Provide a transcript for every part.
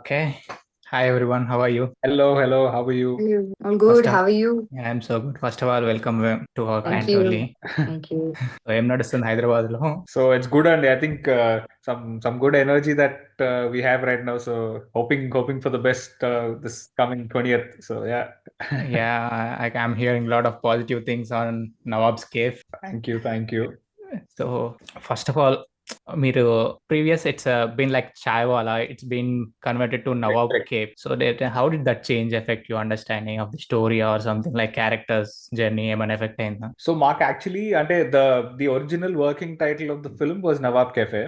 Okay. Hi everyone. How are you? Hello, how are you? Hello. I'm First good. of How are you? yeah, I'm so good. First of all, welcome to our Thank Antolly. you. Thank you. So ఏం నడుస్తుంది హైదరాబాద్ లో? So it's good, and I think some good energy that we have right now. So hoping for the best this coming 20th. So yeah, Yeah, I'm hearing a lot of positive things on Nawab's Cave. thank you. So first of all, మీరు previous it's been like Chaiwala, it's been converted to Nawab Correct. Cave. So that how did that change affect your understanding of the story or something like characters journey ఏమైనా effect అయిందా? So Mark, actually, ante the original working title of the film was Nawab Cafe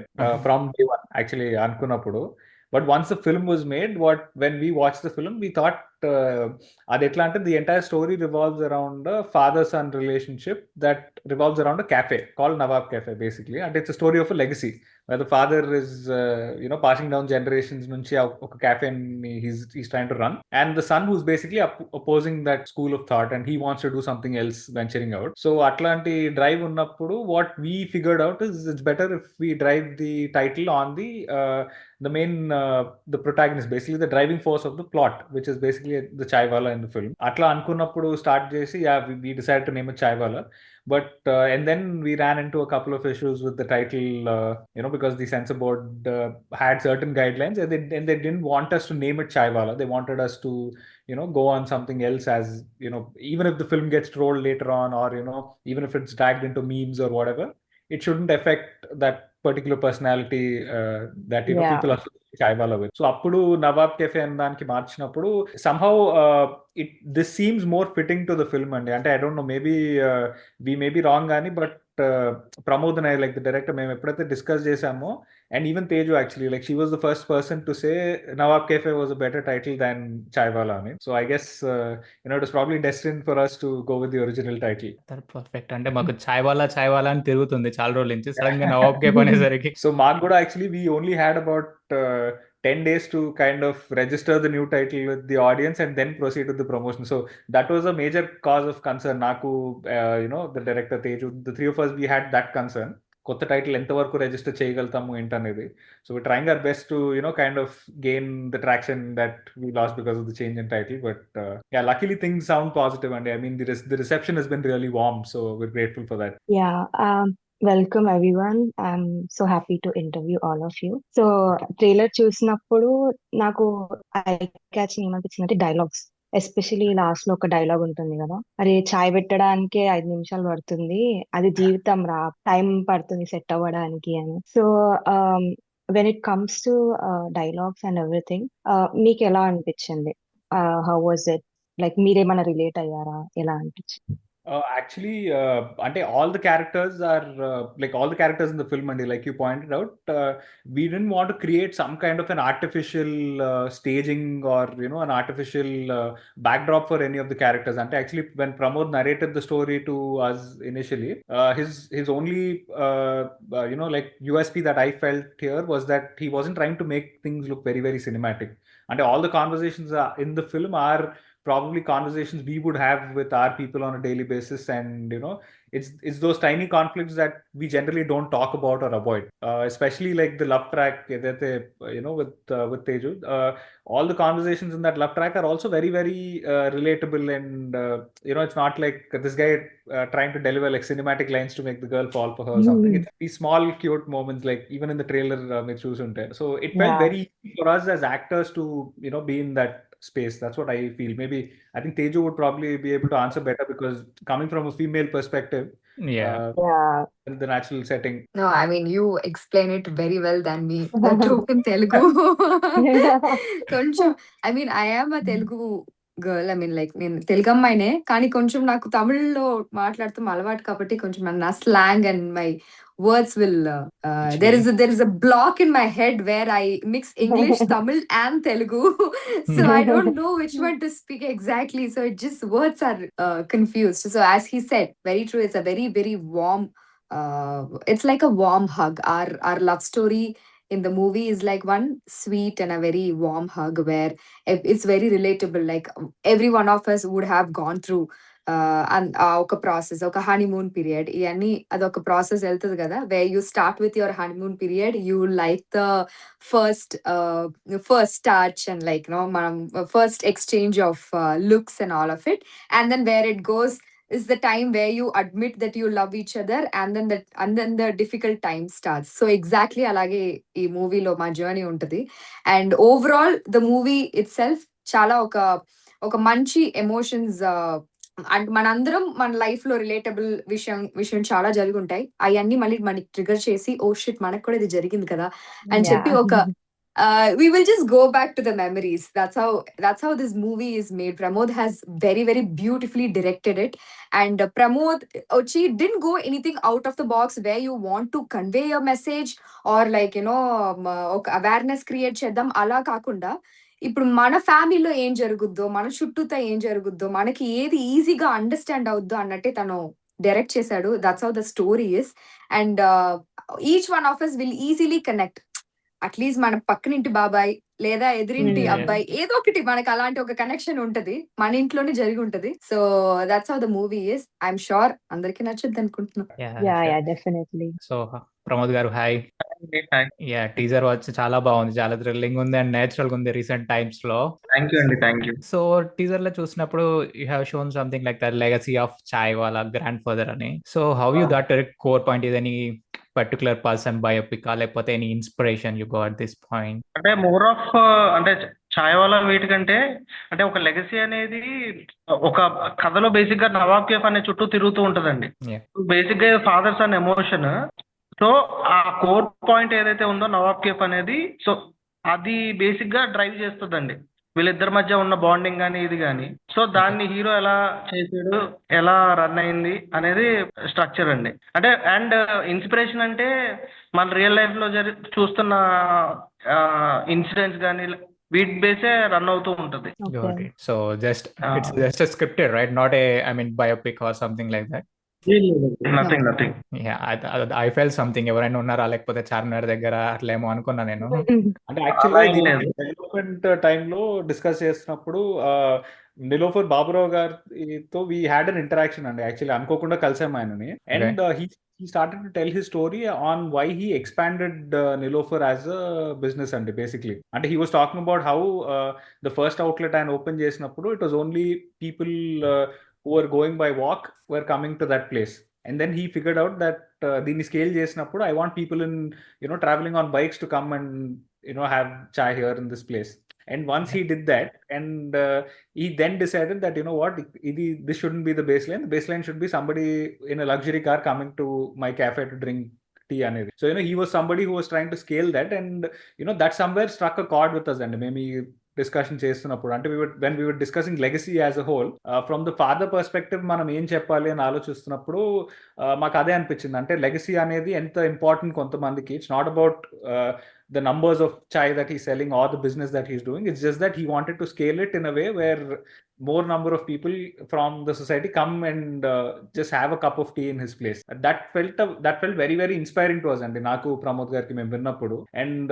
from day one. Actually, అనుకున్నప్పుడు. But once the film was made, when we watched the film, we thought అది ఎట్లా అంటే the entire story revolves around a father-son relationship that revolves around a cafe called Nawab Cafe, basically. And it's a story of a legacy where the father is, passing down generations నుంచి ఒక cafe ని he's trying to run, and the son who's basically opposing that school of thought and he wants to do something else venturing out. So అట్లాంటి drive ఉన్నప్పుడు what we figured out is it's better if we drive the title on the main the protagonist, basically the driving force of the plot, which is basically the chaiwala in the film. అట్లా అనుకున్నప్పుడు start చేసి we decided to name it chaiwala. But and then we ran into a couple of issues with the title, because the censor board had certain guidelines, and they didn't want us to name it chaiwala. They wanted us to go on something else, as even if the film gets trolled later on, or even if it's dragged into memes or whatever, it shouldn't affect that particular personality that Yeah. people associate Chaiwala with. So అప్పుడు Nawab cafe అనే దానికి మార్చినప్పుడు somehow this seems more fitting to the film అండి. అంటే I don't know, maybe we may be wrong కానీ, but Pramod and I, like the director, మేము ఎప్పుడైతే discuss చేసామో, and even Teju, actually, like she was the first person to say Nawab Cafe was a better title than Chaiwala. I mean, so I guess it was probably destined for us to go with the original title. Perfect. అంటే మాకు చాయ్ వాలా అని తిరుగుతుంది చాలా రోజుల నుంచి, sudden గా Nawab cafe అనేసరికి So Margoda, actually, we only had about 10 days to kind of register the new title with the audience and then proceed with the promotion. So that was a major cause of concern. Naku, the director Teju, the three of us, we had that concern. కొత్త title ఎంతవరకు register చేయగలుగుతాము ఏంటనేది. So we trying our best to kind of gain the traction that we lost because of the change in title. But luckily things sound positive అండి. I mean the reception has been really warm, so we're grateful for that. Yeah. Welcome everyone. I'm so happy to interview all of you. So trailer చూసినప్పుడు నాకు eye catching ఏమనిపించిందంటే dialogues, especially last లో ఒక dialogue ఉంటుంది కదా, అరే చాయ్ పెట్టడానికే 5 నిమిషాలు పడుతుంది, అది జీవితం రా, టైం పడుతుంది సెట్ అవ్వడానికి అని. So when it comes to dialogues and everything, మీకు ఎలా అనిపించింది? How was it? లైక్ మీరేమైనా రిలేట్ అయ్యారా? ఎలా అనిపించింది? Actually, ante all the characters are like all the characters in the film, and like you pointed out, we didn't want to create some kind of an artificial staging, or an artificial backdrop for any of the characters. And actually, when Pramod narrated the story to us initially, his only like USP that I felt here was that he wasn't trying to make things look very very cinematic. And all the conversations in the film are probably conversations we would have with our people on a daily basis, and it's those tiny conflicts that we generally don't talk about or avoid, especially like the love track ఏదైతే, with Teju. All the conversations in that love track are also very very relatable, and it's not like this guy trying to deliver like cinematic lines to make the girl fall for her or something. It's these small cute moments, like even in the trailer, మీరు చూసుంటే. So it felt Yeah. very easy for us as actors to be in that space. That's what I feel. Maybe I think Teju would probably be able to answer better, because coming from a female perspective, Yeah. Yeah. the natural setting. No, I mean, you explain it very well than me. The truth in Telugu. కొంచెం, I mean, I am a Telugu girl. I mean, like, నేను తెలుగు అమ్మాయినే, కానీ కొంచెం నాకు తమిళ్లో మాట్లాడతాం అలవాటు కాబట్టి కొంచెం నా slang and my words will there is a block in my head where I mix English, Tamil and Telugu. So I don't know which one to speak exactly, so it just words are confused. So as he said, very true, it's a very very warm, it's like a warm hug. Our love story in the movie is like one sweet and a very warm hug where it's very relatable. Like every one of us would have gone through ఒక process, ఒక honeymoon period, ఇవన్నీ అదొక process వెళ్తుంది కదా, way you start with your honeymoon period, you like the first first touch and like no మనం first exchange of looks and all of it, and then where it goes is the time where you admit that you love each other, and then the difficult time starts. So exactly alage ee movie lo ma journey untadi, and overall the movie itself chala oka manchi emotions, and మనందరం మన life లో relatable విషయం చాలా జరిగి ఉంటాయి, అవన్నీ మళ్ళీ మనకి ట్రిగర్ చేసి ఓ షిట్ మనకు కూడా ఇది జరిగింది కదా అని చెప్పి ఒక we will just go back to the memories. That's how this movie is made. Pramod has very very beautifully directed it, and Pramod Ochi didn't go anything out of the box where you want to convey a message or like awareness create చేద్దాం అలా కాకుండా, ఇప్పుడు మన ఫ్యామిలీలో ఏం జరుగుద్దో, మన చుట్టూతో ఏం జరుగుద్దో, మనకి ఏది ఈజీగా అండర్స్టాండ్ అవుద్దో అన్నట్టే తను డైరెక్ట్ చేశాడు. That's how the story is, and each one of us will easily connect. At least మన పక్కనింటి బాబాయ్ లేదా ఎదురింటి అబ్బాయి ఏదో ఒకటి మనకి అలాంటి ఒక కనెక్షన్ ఉంటది, మన ఇంట్లోనే జరిగి ఉంటది. So that's how the movie is. I'm sure అందరికి నచ్చుద్ది అనుకుంటున్నాను. డెఫినెట్లీ. సో ప్రమోద్ గారు హాయ్. యా, టీజర్ వచ్చి చాలా బాగుంది, చాలా థ్రిల్లింగ్ ఉంది అండ్ నేచురల్ గా ఉంది రీసెంట్ టైమ్స్ లో. థ్యాంక్ యూ అండి, థ్యాంక్ యూ. సో టీజర్ లో చూసినప్పుడు you have shown something like the legacy of Chai వాళ్ళ గ్రాండ్ ఫాదర్ అని. So how you that core point is any particular person biopic లేకపోతే any inspiration you got this point? అంటే more of అంటే ఛాయ్ వాళ్ళ వీటికంటే అంటే ఒక లెగసీ అనేది ఒక కథలో బేసిక్ గా నవాబ్ కేఫ్ అనే చుట్టూ తిరుగుతూ ఉంటదండి. బేసిక్ గా ఫాదర్స్ అనే ఎమోషన్. సో ఆ కోర్ పాయింట్ ఏదైతే ఉందో నవాబ్ కేఫ్ అనేది, సో అది బేసిక్ గా డ్రైవ్ చేస్తుందండి వీళ్ళిద్దరి మధ్య ఉన్న బాండింగ్ కానీ ఇది కానీ. సో దాన్ని హీరో ఎలా చేసాడు, ఎలా రన్ అయింది అనేది స్ట్రక్చర్ అండి. అంటే అండ్ ఇన్స్పిరేషన్ అంటే మన రియల్ లైఫ్ లో చూస్తున్న ఇన్సిడెంట్స్ కానీ వీటి బేసే రన్ అవుతూ ఉంటది. So just scripted right, not a I mean biopic or something like that. Nothing. I fell something ఎవరైనా ఉన్నారా లేకపోతే చార్మినార్ దగ్గర అట్లా ఏమో అనుకున్నా నేను. అంటే యాక్చువల్లీ డెవలప్మెంట్ టైంలో డిస్కస్ చేస్తున్నప్పుడు నిలోఫర్ బాబురావు గారితో వీ హ్యాడ్ అన్ ఇంటరాక్షన్ అండి. యాక్చువల్లీ అనుకోకుండా కలిసాం ఆయనని, and he started to tell his story on why he expanded Nilofer as a business and basically. And he was talking about how the first outlet and open చేసినప్పుడు it was only people who were going by walk were coming to that place. And then he figured out that దీన్ని scale చేసినప్పుడు I want people in traveling on bikes to come and have chai here in this place. And once he did that, and he then decided that what, this shouldn't be the baseline. The baseline should be somebody in a luxury car coming to my cafe to drink tea అనేది. So he was somebody who was trying to scale that, and that somewhere struck a chord with us. And maybe discussion చేస్తున్నప్పుడు అంటే when we were discussing legacy as a whole, from the father perspective మనం ఏం చెప్పాలి అని ఆలోచిస్తున్నప్పుడు మాకు అదే అనిపించింది. అంటే లెగసీ అనేది ఎంత ఇంపార్టెంట్ కొంతమందికి. It's not about the numbers of chai that he's selling or the business that he's doing. It's just that he wanted to scale it in a way where more number of people from the society come and just have a cup of tea in his place. That felt very very inspiring to us and naku Pramod gariki mem vinnappudu, and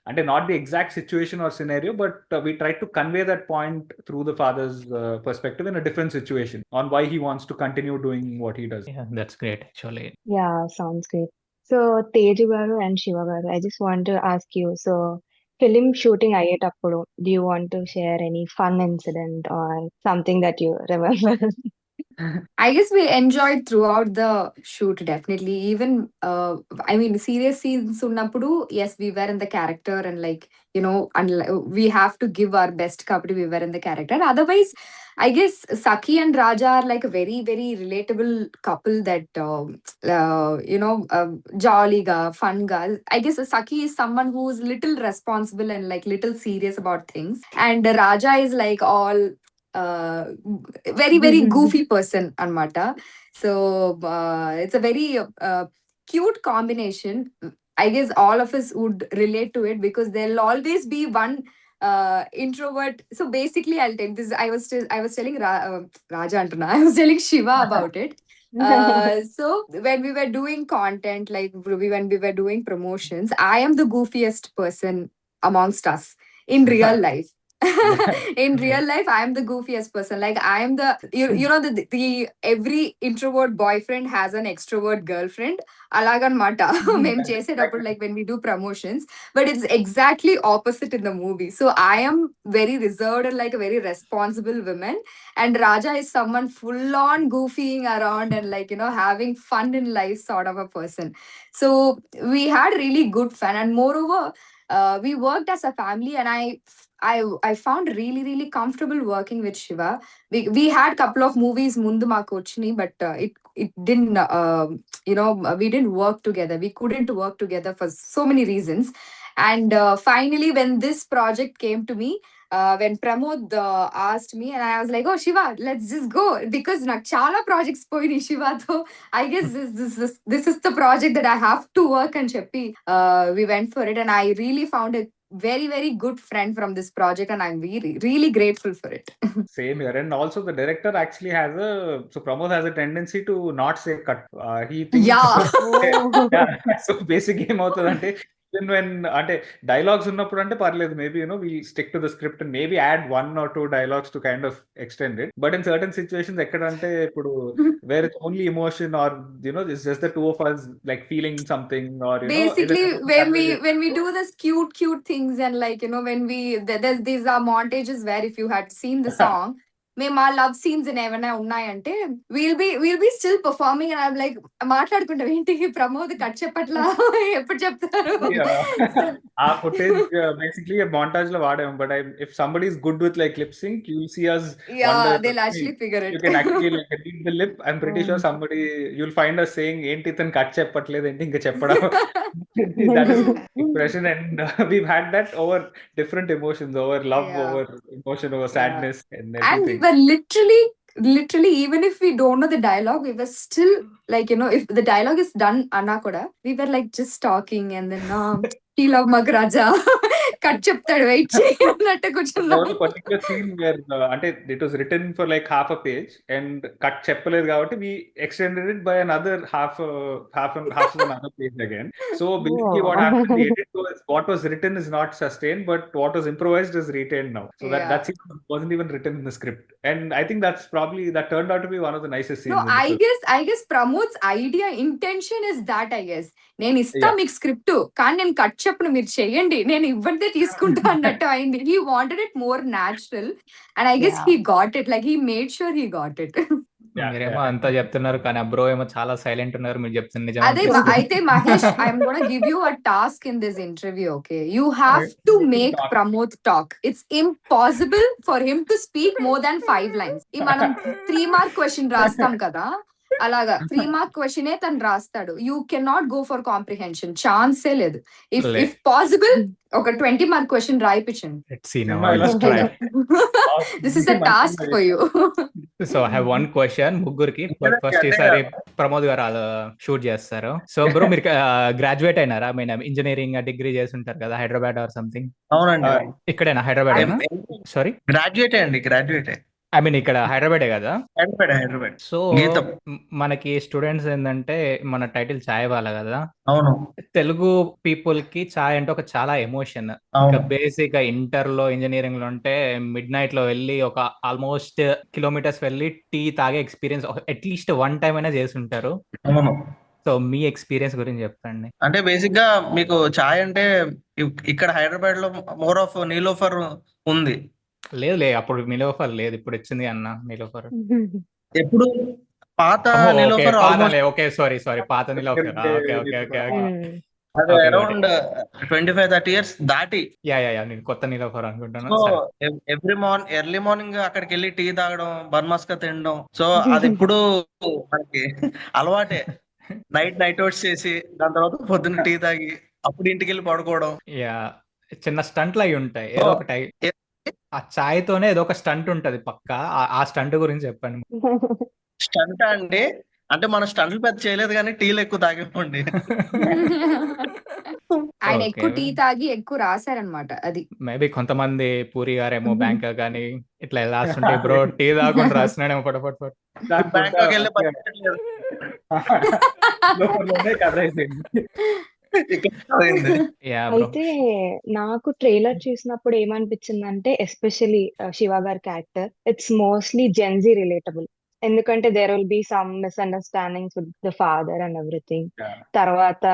ante not the exact situation or scenario, but we tried to convey that point through the father's perspective in a different situation on why he wants to continue doing what he does. Yeah, that's great actually. Yeah, sounds great. So Teju garu and Shiva garu, I just want to ask you, so film shooting అయ్యేటప్పుడు do you want to share any fun incident or something that you remember? I guess we enjoyed throughout the shoot, definitely. Even I mean serious scenes unnappudu, yes, we were in the character and like and we have to give our best kabatti we were in the character. Otherwise I guess Saki and Raja are like a very very relatable couple that jolly ga, fun ga. I guess Saki is someone who is little responsible and like little serious about things, and Raja is like all very very goofy person anmata. So it's a very cute combination. I guess all of us would relate to it because there'll always be one introvert. So basically I'll take this. I was telling Raja antuna, I was telling Shiva about it. So when we were doing content, like when we were doing promotions, I am the goofiest person amongst us in real life. In real life, I am the goofiest person. Like I am the you know the every introvert boyfriend has an extrovert girlfriend. అలాగనమాట మేము చేసేటప్పుడు like when we do promotions, but it's exactly opposite in the movie. So I am very reserved and like a very responsible woman, and Raja is someone full on goofying around and like having fun in life sort of a person. So we had really good fun, and moreover, we worked as a family, and I found really comfortable working with Shiva. We had couple of movies mundu maaku ochini, but it didn't we didn't work together. We couldn't work together for so many reasons. And finally, when this project came to me, when Pramod asked me, and I was like, oh Shiva, let's just go, because నాకు చాలా projects పోయినాయి శివతో. I guess this is the project that I have to work అని చెప్పి we went for it, and I really found a very good friend from this project, and I'm really grateful for it. Same here. And also the director actually so Pramod has a tendency to not say cut. He thinks Yeah. So basically ఏమవుతుందంటే even when అంటే dialogues ఉన్నప్పుడు అంటే పర్లేదు, maybe we stick to the script and maybe add 1 or 2 dialogues to kind of extend it. But in certain situations ఎక్కడంటే ఇప్పుడు where it's only emotion, or it's just the two of us like feeling something, or basically when we do this cute things, and like when there's these are montages where if you had seen the song, మేము ఆ love scenes ఏమైనా ఉన్నాయంటే we'll be still performing, and I'm like మాట్లాడుకుంటాం, ఏంటి Pramod cut చెప్పట్లా ఎప్పుడు చెప్తారు. ఆ ఫుటేజ్ బేసిక్లీ montage లో వాడాము. But if somebody is good with like lip sync, you'll see us they'll actually figure it. You can actually like read the lip. I'm pretty sure you'll find us saying ఏంటి ఇతను cut చెప్పట్లేదు ఏంటి ఇంకా చెప్పడం. That is expression, and we've had that over different emotions, over love, over emotion, over sadness, and everything. And we were literally, even if we don't know the dialogue, we were still like if the dialogue is done anna kuda, we were like just talking, and then he love Magraja cut చెప్తాడు wait చేయన్నట్టు కూర్చున్నాం. There was a particular scene where అంటే it was written for like half a page and cut చెప్పలేదు కాబట్టి we extended it by another half of another page again. So basically what happened in the edit was what was written is not sustained, but what was improvised is retained now. So that scene wasn't even written in the script, and I think that turned out to be one of the nicest scenes. No, I guess Pramod's idea, intention is that, I guess నేను ఇస్తా మీకు script, కానీ నేను cut చెప్పను, మీరు చెయ్యండి, నేను ఇవ్వండి తీసుకుంటా అన్నట్టు అయింది. He wanted it more natural, and I guess he got it. Like he made sure he got it. మీరేమో అంతా చెప్తున్నారు, కానీ బ్రో ఏమో చాలా సైలెంట్ ఉన్నారు. మీరు చెప్తున్న అదే అయితే Mahesh, I'm gonna give you a task in this interview, okay? You have to make Pramod talk. It's impossible for him to speak more than 5 lines. ఈ మనం 3 mark question రాస్తాం కదా, అలాగా 3 mark question ఏ తను రాస్తాడు. You cannot go for comprehension, ఛాన్సే లేదు. If possible ఒక 20 mark question రాయిపించండి. This is a task for you. So I have 1 question ముగ్గురికి. బట్ ఫస్ట్ ఈసారి ప్రమోద్ గారు షూట్ చేస్తారు. సో బ్రో మీరు గ్రాడ్యుయేట్ అయినారా? ఐ మీన్ ఇంజనీరింగ్ డిగ్రీ చేసి ఉంటారు కదా, హైదరాబాద్ ఆర్ సంథింగ్. అవునండి, ఇక్కడేనా? Hyderabad? Sorry, graduate I mean ఇక్కడ హైదరాబాదే కదా? హైదరాబాద్. సో మనకి స్టూడెంట్స్ ఏంటంటే మన టైటిల్ చాయ్ వాళ్ళ కదా. అవును, తెలుగు పీపుల్ కి చాయ్ అంటే ఒక చాలా ఎమోషన్. బేసిక్ గా ఇంటర్ లో ఇంజనీరింగ్ లో అంటే మిడ్ నైట్ లో వెళ్ళి ఒక ఆల్మోస్ట్ కిలోమీటర్స్ వెళ్ళి టీ తాగే ఎక్స్పీరియన్స్ అట్లీస్ట్ 1 time అయినా చేసి ఉంటారు. సో మీ ఎక్స్పీరియన్స్ గురించి చెప్పండి. అంటే బేసిక్ గా మీకు చాయ్ అంటే ఇక్కడ హైదరాబాద్ లో మోర్ ఆఫ్ నీలోఫర్ ఉంది. లేదు, అప్పుడు నీలోఫర్ లేదు, ఇప్పుడు వచ్చింది అన్న నీలోఫర్. ఎప్పుడు పాత నీలోఫర్, ఓకే సారీ పాత నీలోఫర్. అది అరౌండ్ 25-30 years దాటి. యా నేను కొత్త నీలోఫర్ అనుకుంటాను. ఎర్లీ మార్నింగ్ అక్కడికి వెళ్ళి టీ తాగడం, బర్మస్కా తినడం. సో అది ఇప్పుడు మనకి అలవాటే. నైట్ అవుట్స్ చేసి దాని తర్వాత పొద్దున్న టీ తాగి అప్పుడు ఇంటికి వెళ్ళి పడుకోవడం. యా, చిన్న స్టంట్లు అయి ఉంటాయి. ఏదో ఒకటి ఆ చాయ్ తోనే ఏదో ఒక స్టంట్ ఉంటది పక్కా. ఆ స్టంట్ గురించి చెప్పండి. స్టంట్ అంటే మన స్టంట్లు పెద్ద చేయలేదు, కానీ టీలు ఎక్కువ తాగేమండి. ఆయన ఎక్కువ టీ తాగి ఎక్కువ రాశారనమాట. అది మేబీ కొంతమంది పూరి గారేమో బ్యాంక్ కానీ ఇట్లా రాస్తుంటే బ్రో టీ తాగకుండా రాస్తున్నాడేమో పటపట్. బ్యాంకాక్ వెళ్ళే యా బ్రో. అయితే నాకు ట్రైలర్ చూసినప్పుడు ఏమనిపించిందంటే ఎస్పెషలీ శివ గారి character it's mostly Gen Z relatable. ఎందుకంటే there will be some misunderstandings with the father and everything. తర్వాత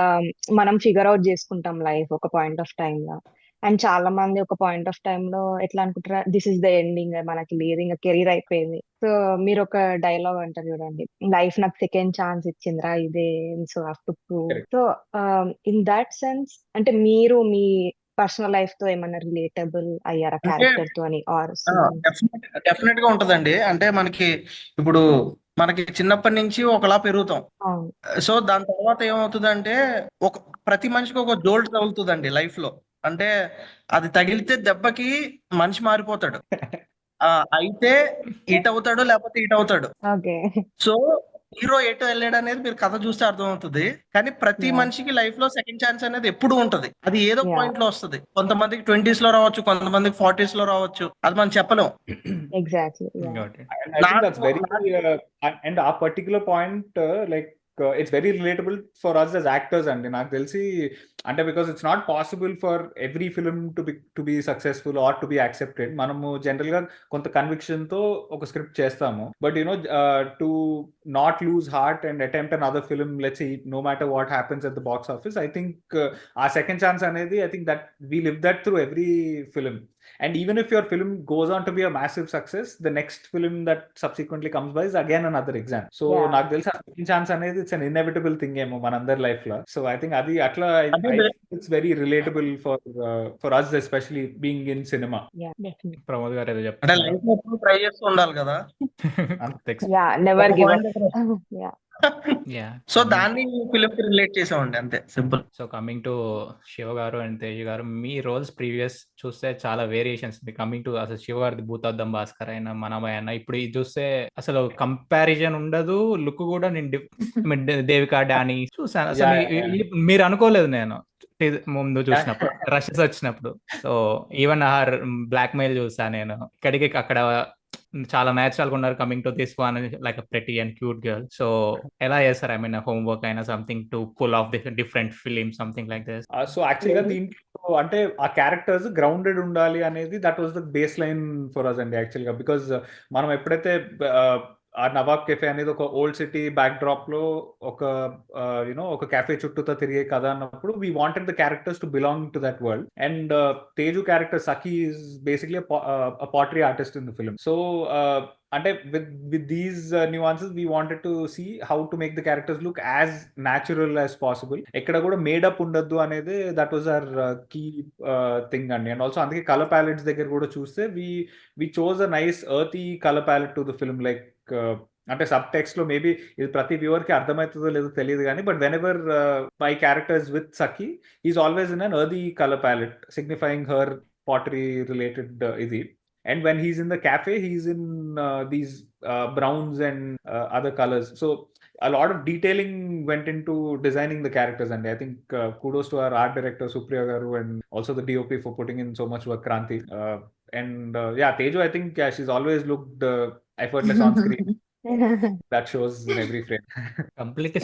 మనం ఫిగర్ అవుట్ చేసుకుంటాం లైఫ్ ఒక పాయింట్ ఆఫ్ టైమ్ లో. అండ్ చాలా మంది ఒక పాయింట్ ఆఫ్ టైమ్ లో ఎట్లా అనుకుంటారా, దిస్ ఇస్ ద ఎండింగ్, మనకి లేదు, ఇంకా కెరీర్ అయిపోయింది. సో మీరు ఒక డైలాగ్ అంటారు చూడండి, లైఫ్ నాకు సెకండ్ ఛాన్స్ ఇచ్చిందిరా ఇదే, so have to prove. Correct. So in that sense అంటే మీరు మీ పర్సనల్ లైఫ్ తో ఏమన్నా రిలేటబుల్ అయ్యారా అంటే క్యారెక్టర్ తో అని ఆర్ డెఫినెట్ గా ఉంటదండి. అంటే ఇప్పుడు మనకి చిన్నప్పటి నుంచి ఒకలా పెరుగుతాం. అవును సో దాని తర్వాత ఏమవుతుందంటే ఒక ప్రతి మనిషికి ఒక జోల్ట్ తగులుతుందండి లైఫ్ లో. అంటే అది తగిలితే దెబ్బకి మనిషి మారిపోతాడు. అయితే ఇటు అవుతాడు, లేకపోతే ఇటు అవుతాడు. ఓకే సో హీరో ఎటు వెళ్ళాడు అనేది మీరు కథ చూస్తే అర్థమవుతుంది. కానీ ప్రతి Yeah. మనిషికి లైఫ్ లో సెకండ్ ఛాన్స్ అనేది ఎప్పుడు ఉంటది. అది ఏదో Yeah. పాయింట్ లో వస్తుంది. కొంతమందికి 20s లో రావచ్చు, కొంతమందికి 40s లో రావచ్చు. అది మనం చెప్పలేం. Exactly Got it. And I think that's very, నాకు and our particular point, like, it's very relatable for us as actors అండి నాకు తెలిసి. అంటే because it's not possible for every film to be successful or to be accepted. మనము general గా కొంత conviction తో ఒక స్క్రిప్ట్ చేస్తాము, but to not lose heart and attempt an other film, let's say no matter what happens at the box office. I think ఆ second chance అనేది, I think that we live that through every film. And even if your film goes on to be a massive success, the next film that subsequently comes by is again another exam. So Yeah. నాకు తెలిసి second chance అనేది it's an inevitable thing ఏమో మనందరి life లో. So I think అది అట్లా it's very relatable for us, especially being in cinema. Yeah, definitely. Pramod గారు ఏదో అంటే చెప్తున్నారు. లైఫ్ లో ఎప్పుడు ట్రై చేస్తూ ఉండాలి కదా. Yeah, never give up. Yeah. Yeah. So దాన్ని ఫిలిం కి రిలేట్ చేసామండి, అంతే simple. So coming to Shiva గారు అండ్ తేజ్ గారు, మీ రోల్స్ ప్రీవియస్ చూస్తే చాలా వేరియేషన్స్ ఉంది. కమింగ్ టు అసలు శివ గారిది భూతద్దం భాస్కర్ అయినా మనమయ్య అయినా, ఇప్పుడు ఇది చూస్తే అసలు కంపారిజన్ ఉండదు. లుక్ కూడా నేను దేవికా డానీ చూసాను. అసలు మీరు అనుకోలేదు నేను ముందు చూసినప్పుడు, రషెస్ వచ్చినప్పుడు. సో ఈవెన్ బ్లాక్ మెయిల్ చూసా నేను. ఇక్కడికి అక్కడ చాలా నేచురల్ గా ఉన్నారు. Coming to this one like pretty and cute girl. So ఎలా చేస్తారు? ఐ మీన్ హోంవర్క్ అయినా something to pull off different film something like this. So యాక్చువల్గా దీంట్లో అంటే ఆ క్యారెక్టర్స్ గ్రౌండెడ్ ఉండాలి అనేది that was the base line for us అండి యాక్చువల్గా. బికాజ్ మనం ఎప్పుడైతే ఆ నవాబ్ కెఫే అనేది ఒక ఓల్డ్ సిటీ బ్యాక్ డ్రాప్ లో ఒక కెఫే చుట్టూతో తిరిగే కథ అన్నప్పుడు we wanted the characters to belong to that world. And Teju character Sakhi is basically pottery artist in the film. So అంటే with these nuances we wanted to see how to make the characters look as natural as possible. ఎక్కడ కూడా made up ఉండద్దు అనేది that was our key thing అండి. And also అందుకే colour palettes దగ్గర కూడా చూస్తే we chose a nice earthy color palette to the film. Like అంటే సబ్ టెక్స్ట్ లో మేబీ ఇది ప్రతి వ్యూవర్ కి అర్థమవుతుందో లేదో తెలియదు కానీ, but when ever my characters with Sakhi is always in an earthy color palette signifying her pottery related ఇది. And when he's in the cafe, he's in these browns and other colors. So a lot of detailing went into designing the characters, and I think kudos to our art director Supriya Garu and also the DOP for putting in so much work, Kranti. And Teju, I think she's always looked effortless on screen. That shows in every frame. Completely.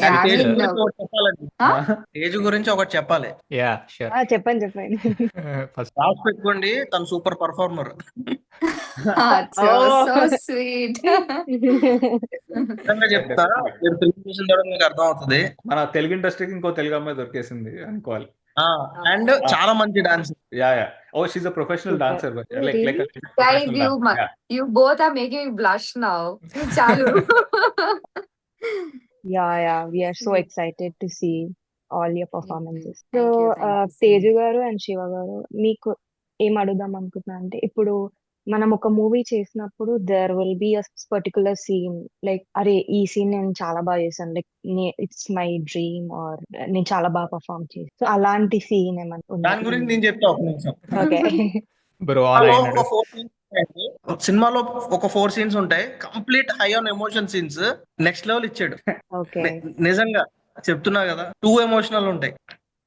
Teju గురించి ఒకటి చెప్పాలి. Yeah sure. చెప్పండి first రాసి పెట్టుకోండి, తను super performer. So sweet. నిజంగా చెప్తా, మీరు ఫిల్మ్ చూసిన తర్వాత మీకు అర్థం అవుతుంది. మన తెలుగు ఇండస్ట్రీకి ఇంకో తెలుగు అమ్మాయి దొరికేసింది అనుకోవాలి. అండ్ చాలా మంచి dance. Oh, she's a professional dancer. Like a Guys, you both are making me blush now. Chalu. Yeah, we are so excited to see all your performances. Thank So, you, thank you. Teju గారు and Shiva గారు, మీకు ఏం అడుగుదాం అనుకుంటున్నా అంటే, ఇప్పుడు మనం ఒక మూవీ చేసినప్పుడు there will be a particular scene, like అరే ఈ సీన్ నేను చాలా బాగా చేశాను, like it's my dream, or నేను చాలా బాగా పర్ఫామ్ చేశాను. సో అలాంటి సీన్ ఏమన్నా దాని గురించి నేను చెప్తా ఒక నిమిషం. ఓకే బ్రో సినిమాలో ఒక 4 సీన్స్ ఉంటాయి, complete high on emotion scenes. Next level ఇచ్చాడు. ఓకే నిజంగా చెప్తున్నా కదా, 2 ఎమోషనల్ ఉంటాయి.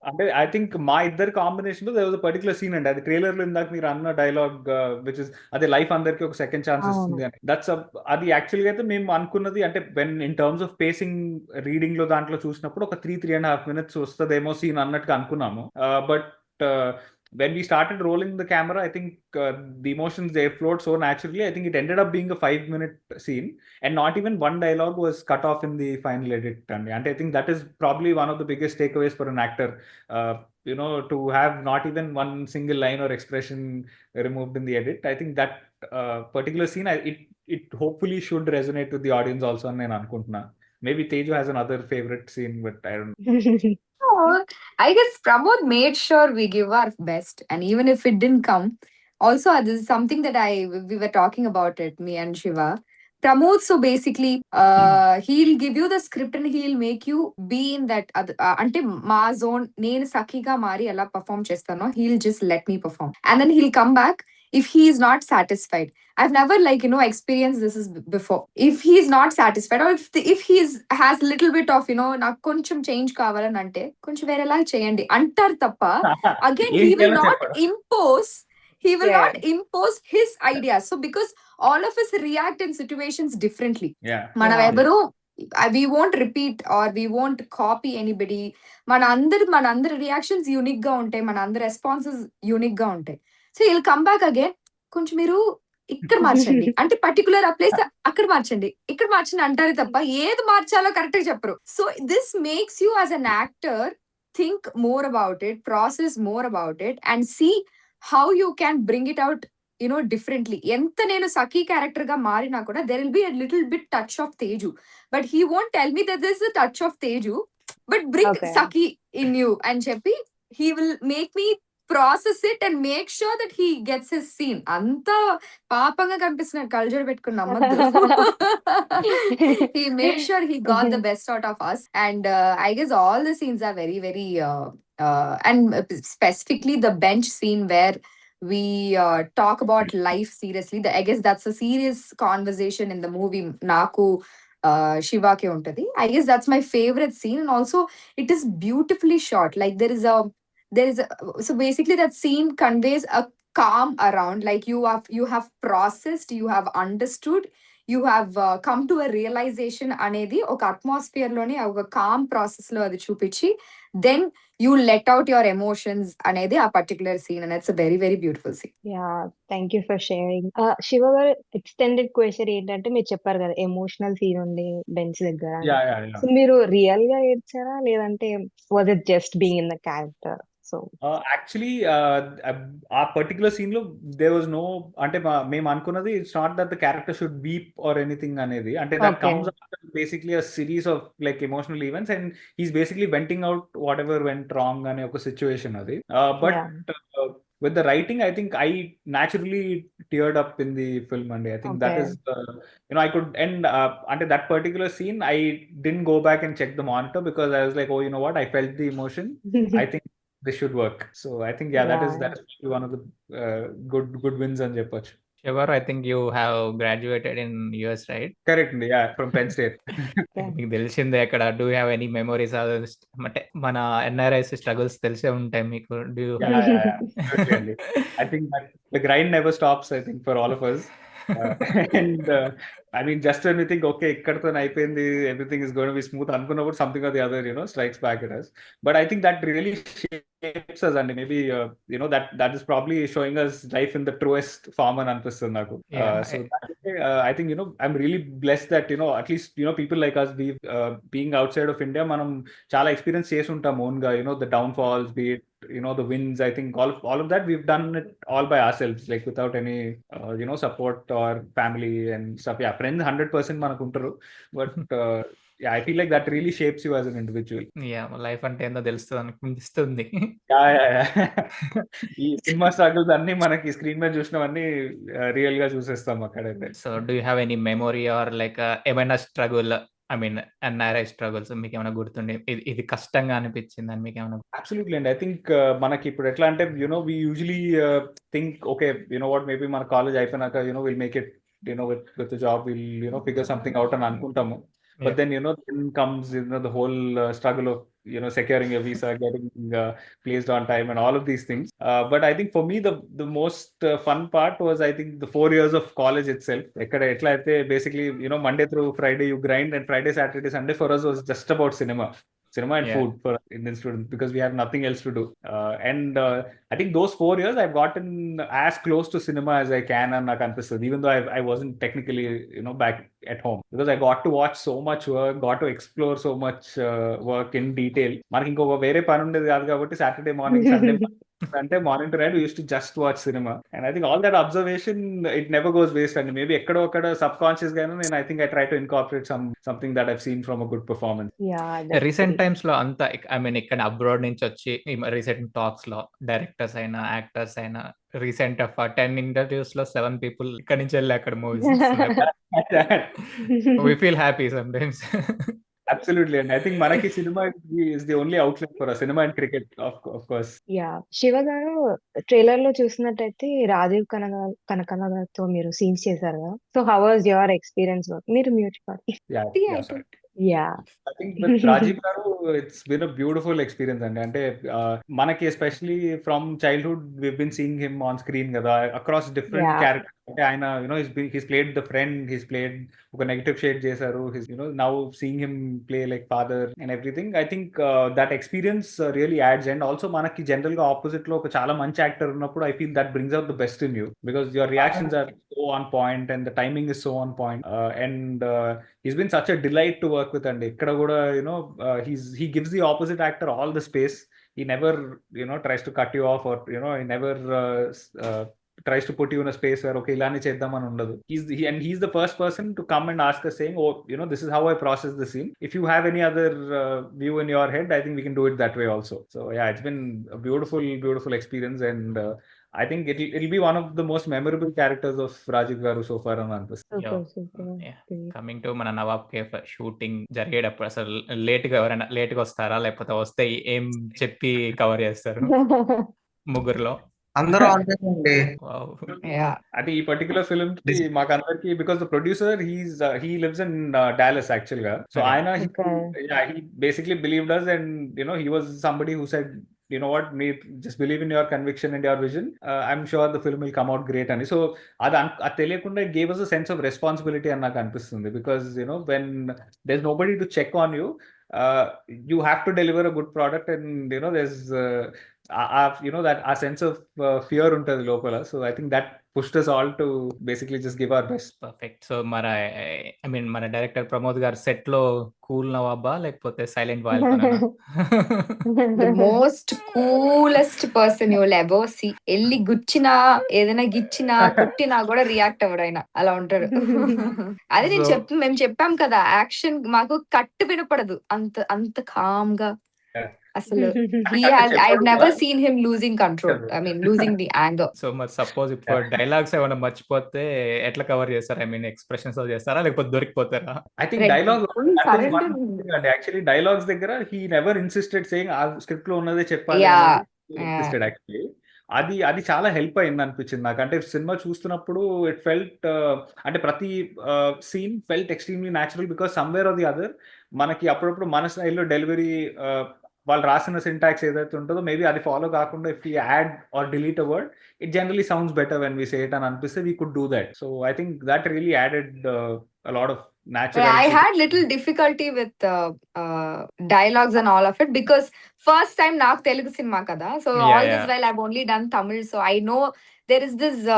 అంటే ఐ థింక్ మా ఇద్దరు కాంబినేషన్ లో there was a particular scene అండి, అది ట్రైలర్ లో ఇందాక మీరు అన్న డైలాగ్ విచ్ ఇస్ అదే లైఫ్ అందరికి ఒక సెకండ్ ఛాన్స్ అవును. ఇస్తుంది అని. దట్స్ అది యాక్చువల్ గా అయితే మేము అనుకున్నది అంటే when in terms of facing reading లో దాంట్లో చూసినప్పుడు ఒక 3.5 minutes వస్తుందేమో సీన్ అన్నట్టుగా అనుకున్నాము. But when we started rolling the camera, I think the emotions they flowed so naturally. I think it ended up being a 5-minute scene, and not even one dialogue was cut off in the final edit. And I think that is probably one of the biggest takeaways for an actor. To have not even one single line or expression removed in the edit. I think that particular scene, it hopefully should resonate with the audience also. And నేను అనుకుంటున్నా maybe Teju has another favorite scene, but I don't know. I guess Pramod made sure we give our best, and even if it didn't come, also this is something that we were talking about it, me and Shiva. Pramod, so basically, he'll give you the script and he'll make you be in that. Ante ma zone, nenu sakiga mari ela perform chestano, he'll just let me perform, and then he'll come back if he is not satisfied. I've never experienced this is before. If he is not satisfied, or if he has little bit of నాకు కొంచెం change కావాలని అంటే కొంచెం వేరేలా చేయండి అంటారు తప్ప again he will not impose his ideas. So because all of us react in situations differently. మనం ఎవరు we won't repeat or we won't copy anybody. మన అందరి రియాక్షన్స్ యూనిక్ గా ఉంటాయి, మన అందరి రెస్పాన్సెస్ యూనిక్ గా ఉంటాయి. So he'll come back again, కొంచెం మీరు ఇక్కడ మార్చండి అంటే పర్టికులర్ ఆ ప్లేస్ అక్కడ మార్చండి, ఇక్కడ మార్చండి అంటారే తప్ప ఏది మార్చాలో కరెక్ట్ గా చెప్పరు. So this makes you as an actor think more about it, process more about it, and see how you can bring it out differently. ఎంత నేను సఖీ క్యారెక్టర్ గా మారినా కూడా there will be a little bit touch of Teju, but he won't tell me that this is a touch of Teju, but bring Sakhi in you అని చెప్పి he will make me process it and make sure that he gets his scene. అంత పాపంగా కనిపిస్తున్నాడు, కల్జర్ పెట్టుకుని నమ్మద్దు. He made sure he got the best out of us, and I guess all the scenes are very very and specifically the bench scene where we talk about life seriously. I guess that's a serious conversation in the movie. Naku Shiva ke untadi. I guess that's my favorite scene, and also it is beautifully shot. Like there is a so basically that scene conveys a calm around, like you have processed, you have understood, you have come to a realization అనేది ఒక atmosphere లోనే ఒక com process లో అది చూపించి then you let out your emotions అనేది ఆ particular scene, and it's a very very beautiful scene. Thank you for sharing. Shiva garu, extended question ఏంటంటే మీరు చెప్పారు కదా ఎమోషనల్ సీన్ ఉంది బెంచ్ దగ్గర, సో మీరు రియల్ గా ఏడ్చారా లేదంటే was it just being in the character? So actually ఆ పర్టికులర్ సీన్ లో there was no, అంటే మేము అనుకున్నది it's not that the character should వీప్ or anything అనేది, అంటే that comes after basically a series of like emotional events and he's basically venting out what ever went wrong అనే ఒక situation అది. But with the writing, I think I naturally teared up in the film, and I think that is I could end under that particular scene. I didn't go back and check the monitor because I was like, oh, you know what, I felt the emotion. I think this should work. So I think that is one of the good wins on Jeppach. Shiva, I think you have graduated in US, right? Correct, yeah, from Penn State. మీకు తెలిసిందే అక్కడ. Do you have any memories అంటే మన NRIs struggles తెలిసే ఉంటాయి మీకు? I think that the grind never stops, I think, for all of us. And I mean, just when we think, okay, ikkadto అయిపోయింది, everything is going to be smooth, అనుకున్నప్పుడు something or the other, strikes back at us. But I think that really shapes us, and maybe, that is probably showing us life in the truest form అని అనిపిస్తుంది నాకు. So I think, I'm really blessed that, at least, people like us, we being outside of India, మనం చాలా experience చేసి ఉంటాం own గా, the downfalls, be it, the wins. I think all of that we've done it all by ourselves, like without any support or family and stuff. Yeah, friends 100% manaku untaru, but yeah, I feel like that really shapes you as an individual. Yeah, life అంటే ఏందో తెలుస్తుంది అనిపిస్తుంది. ఈ cinema struggles అన్ని మనకి screen మీద చూసినవన్నీ real గా చూసేస్తాం అక్కడైతే. So do you have any memory or like ఏమైనా struggle, I mean NRI struggles మీకు ఏమైనా గుర్తుండే ఇది కష్టంగా అనిపించింది అని మీకు ఏమైనా? అబ్సల్యూట్లీ అండి. ఐ థింక్ మనకి ఇప్పుడు ఎట్లా అంటే we usually think okay what maybe మన కాలేజ్ అయిపోయినాక will make it with the job, we'll figure something out అని అనుకుంటాము. But Yeah. then, then comes, the whole struggle of, securing a visa, getting placed on time and all of these things. But I think for me, the most fun part was, I think, the 4 years of college itself. Etla aithe basically, Monday through Friday you grind, and Friday, Saturday, Sunday for us was just about cinema and Yeah. food for Indian students, because we have nothing else to do. And I think those 4 years I've gotten as close to cinema as I can, and నాకు అనిపిస్తుంది, even though I wasn't technically, back at home, because I got to watch so much work, got to explore so much work in detail. మనకి ఇంకొక వేరే పని ఉండేది కాదు కాబట్టి Saturday morning, Sunday అంటే morning to night use to just watch cinema. And I think all that observation, it never goes waste అండి. Maybe ఎక్కడో అక్కడ సబ్ కాన్షియస్ గాను నేను, I think I try to incorporate something that I've seen from a good performance. Yeah, that's recent great. Times లో అంతా I mean ఇక్కడ abroad నుంచి వచ్చి రీసెంట్ టాక్స్ లో డైరెక్టర్స్ అయినా యాక్టర్స్ అయినా రీసెంట్ 10 ఇంటర్వ్యూస్ లో 7 పీపుల్ ఇక్కడ నుంచి వెళ్ళి అక్కడ movies we feel happy sometimes. Absolutely, and I think Manaki cinema is the only outlet for us. Cinema and cricket, of course. Yeah, Shiva గారు trailer లో చూసినట్టయితే రాజీవ్ కనకాల గారితో మీరు సీన్స్ చేశారు కదా. So how was your experience? మీరు mute Yeah, sorry. Yeah. I think with Rajiv Garu, it's been a beautiful experience and manaki, especially from childhood, we've been seeing him on screen kada, across different Yeah. characters. Aina, he's played the friend, he's played oka negative shade chesaru, he's now seeing him play like father and everything. I think that experience really adds, and also manaki general ga opposite lo oka chaala manchi actor unnappudu, I feel that brings out the best in you, because your reactions are so on point and the timing is so on point, and he's been such a delight to work with. And ikkada kuda, he gives the opposite actor all the space. He never tries to cut you off, or he never tries to put you in a space where okay ilani cheddam అని ఉండదు. He's the first person to come and ask us saying, oh, this is how I process the scene. If you have any other view in your head, I think we can do it that way also. So yeah, it's been a beautiful experience, and I think it'll be one of the most memorable characters of Rajiv Garu so far అని అనిపిస్తుంది. Coming to మన Nawab cafe shooting జరిగేటప్పుడు అసలు ఎవరైనా late గా వస్తారా, లేకపోతే వస్తే ఏం చెప్పి కవర్ చేస్తారు ముగ్గురులో? అందరూ అండి. అంటే ఈ పర్టికులర్ ఫిల్మ్ కి మాకు అందరికి, because the producer he lives in Dallas actually గా. So ఆయన he basically believed us, and he was somebody who said, you know what, just believe in your conviction and your vision. I'm sure the film will come out great అని. So అది తెలియకుండా it gave us a sense of responsibility అని నాకు అనిపిస్తుంది, because when there's nobody to check on you, you have to deliver a good product, and there's that our sense of fear ఉంటుంది లోపల. So I think that pushed us all to basically just give our best. Perfect. So మన director Pramod గారు set లో cool నవాబా లేకపోతే silent voile? The most coolest person you will ever see. ఎల్లి గుచ్చినా, ఏదైనా గిచ్చినా, కొట్టినా కూడా రియాక్ట్ అవ్వడు ఆయన. అలా ఉంటాడు. అది మేము చెప్పాం కదా, యాక్షన్ మాకు కట్టు వినపడదు, అంత కామ్ గా అసలు. I've never seen him losing control. I mean, losing the anger. So మరి సపోజ్ ఇప్పుడు డైలాగ్స్ ఏమైనా మర్చిపోతే ఎట్లా కవర్ చేస్తారా? ఐ మీన్ ఎక్స్ప్రెషన్స్ చేస్తారా, లేకపోతే దొరికిపోతారా? I think actually dialogues దగ్గర he never insisted saying ఆ స్క్రిప్ట్ లో ఉన్నదే చెప్పాలి. Insisted actually. అది చాలా హెల్ప్ అయింది అనిపించింది నాకు. అంటే సినిమా చూస్తున్నప్పుడు ఇట్ ఫెల్ట్, అంటే ప్రతి scene felt extremely natural, because somewhere or the other మనకి అప్పుడప్పుడు మన స్టైల్లో డెలివరీ, వాళ్ళు రాసిన సింటాక్స్ ఏదైతే ఉంటుందో మేబీ అది ఫాలో కాకుండా if you add or delete a word, it generally sounds better when we say it అని అనిపిస్తే we could do that. So I think that really added a lot of natural. I had little difficulty with dialogues and all of it, because first time నాకు Telugu cinema కదా. So all this while I've only done Tamil, so I know there is this I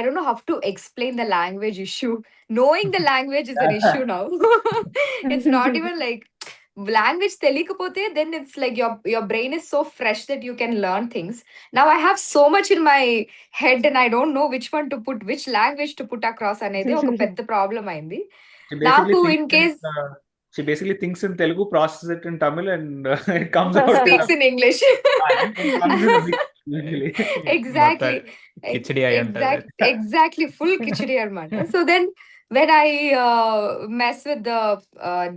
don't know how to explain the language issue. Knowing the language is an issue now. It's not even like language తెలియకపోతే, then it's like your brain is so fresh that you can learn things. Now I have so much in my head and I don't know which one to put, which language to put across అనేది ఒక పెద్ద problem అయింది నాకు. In case she basically thinks in Telugu, processes it in Tamil, and it comes out. Speaks in English. Exactly full kichdi anamata. So then when I mess with the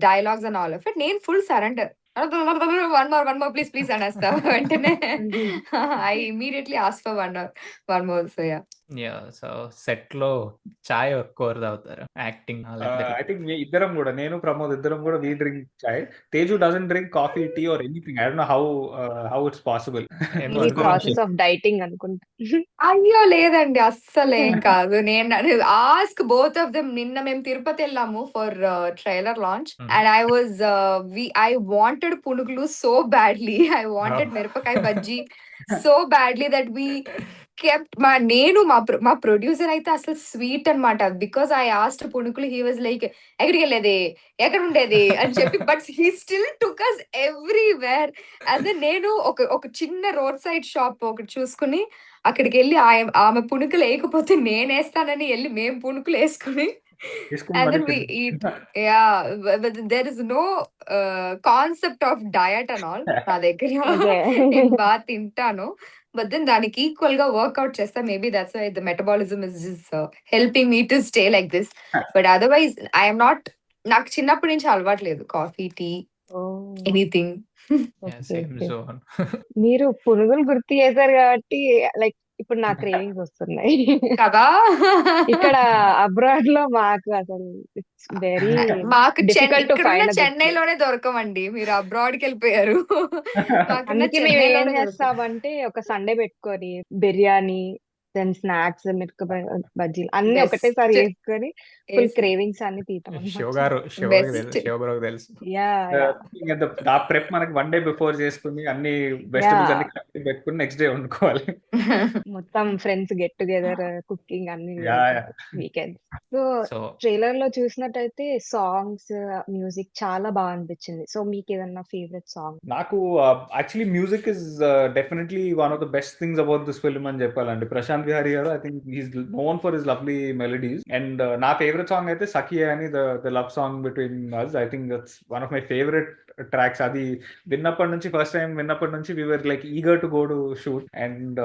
dialogues and all of it, నేను full surrender. one more please anasta. I immediately ask for one more. So so set లో చాయ్ ఎక్కువ తాగుతారు acting లేకపోతే I think ఇద్దరం కూడా, నేను ప్రమోద్ ఇద్దరం కూడా we drink chai. Teju doesn't drink coffee, tea or anything. I don't know how it's possible. ఏమో మేబీ అనుకో ప్రాసెస్ ఆఫ్ డైటింగ్ అనుకుంటా. అయ్యో లేదండి, అస్సలేం కాదు. నేను ఆస్క్ బోత్ ఆఫ్ దెమ్. నిన్న మేము తిరుపతి వెళ్ళాము for trailer launch and I wanted punugulu so badly. I wanted mirapakaya bajji so badly that we kept మా ప్రొడ్యూసర్ అయితే అసలు స్వీట్ అన్నమాట. Because I asked punukulu, he was like ఎక్కడికి వెళ్ళేది, ఎక్కడ ఉండేది అని చెప్పి, but he still took us everywhere. అదే నేను ఒక చిన్న రోడ్ సైడ్ షాప్ ఒకటి చూసుకుని అక్కడికి వెళ్ళి ఆమె పునుకులు వేయకపోతే నేనేస్తానని వెళ్ళి మేము పునుకులు వేసుకుని and then we eat. Yeah, but there is no concept of diet and all నా దగ్గర. Okay. నేను బాగా తింటాను, బట్ దెన్ దానికి ఈక్వల్ గా వర్క్అవుట్ చేస్తా. Maybe that's why the metabolism is just helping me to stay like this. But otherwise I'm not, నాకు చిన్నప్పటి నుంచి అలవాట్లేదు coffee, tea, Oh, anything. okay, same okay. జోన్. మీరు పునుగులు గుర్తు చేశారు కాబట్టి లైక్ ఇప్పుడు నా క్రేవింగ్స్ వస్తున్నాయి. కదా. ఇక్కడ అబ్రాడ్ లో మాకు అసలు ఇట్స్ వెరీ మాకు డిఫికల్ట్ టు ఇక్కడున్న ఫైండ్ గుడ్ ప్లేస్. చెన్నైలోనే దొరకమండి. మీరు అబ్రాడ్ కి వెళ్ళిపోయారు. మాకున్న అందుకే మేము ఏం చెన్నైలోనే దొరకవు. చేస్తామంటే ఒక సండే పెట్టుకొని బిర్యానీ, దెన్ స్నాక్స్, మిరప బజ్జీలు అన్ని ఒకటేసారి బెస్ట్ వేసుకొని ఫుల్ వేసి క్రేవింగ్స్ అన్ని తీతాం శివ అనమాట. గారు బెస్ట్. శివగారు తెలుసు. యా ఆ ప్రెప్ మనకి వన్ డే బిఫోర్ చేసుకుని అన్ని వెజిటబుల్స్ యా అన్ని కలిపి పెట్టుకుని నెక్స్ట్ డే వండుకోవాలి. మొత్తం ఫ్రెండ్స్ గెట్ టుగెదర్ కుకింగ్ అన్ని yeah weekends. So so trailer లో చూసినట్టయితే సాంగ్స్, మ్యూజిక్ చాలా బాగా అనిపించింది. సో మీకు ఏదన్నా ఫేవరెట్ సాంగ్? నాకు actually music is definitely one of the best things about this film అని చెప్పాలండి. ప్రశాంత్ విహారీ గారు, I think he's known for his lovely melodies. And నా ఫేవరెట్ సాంగ్ అయితే సఖియా అని, the love song between us. I think that's one of my favourite tracks. అది first time విన్నప్పటి నుంచి we were like eager to go to shoot, and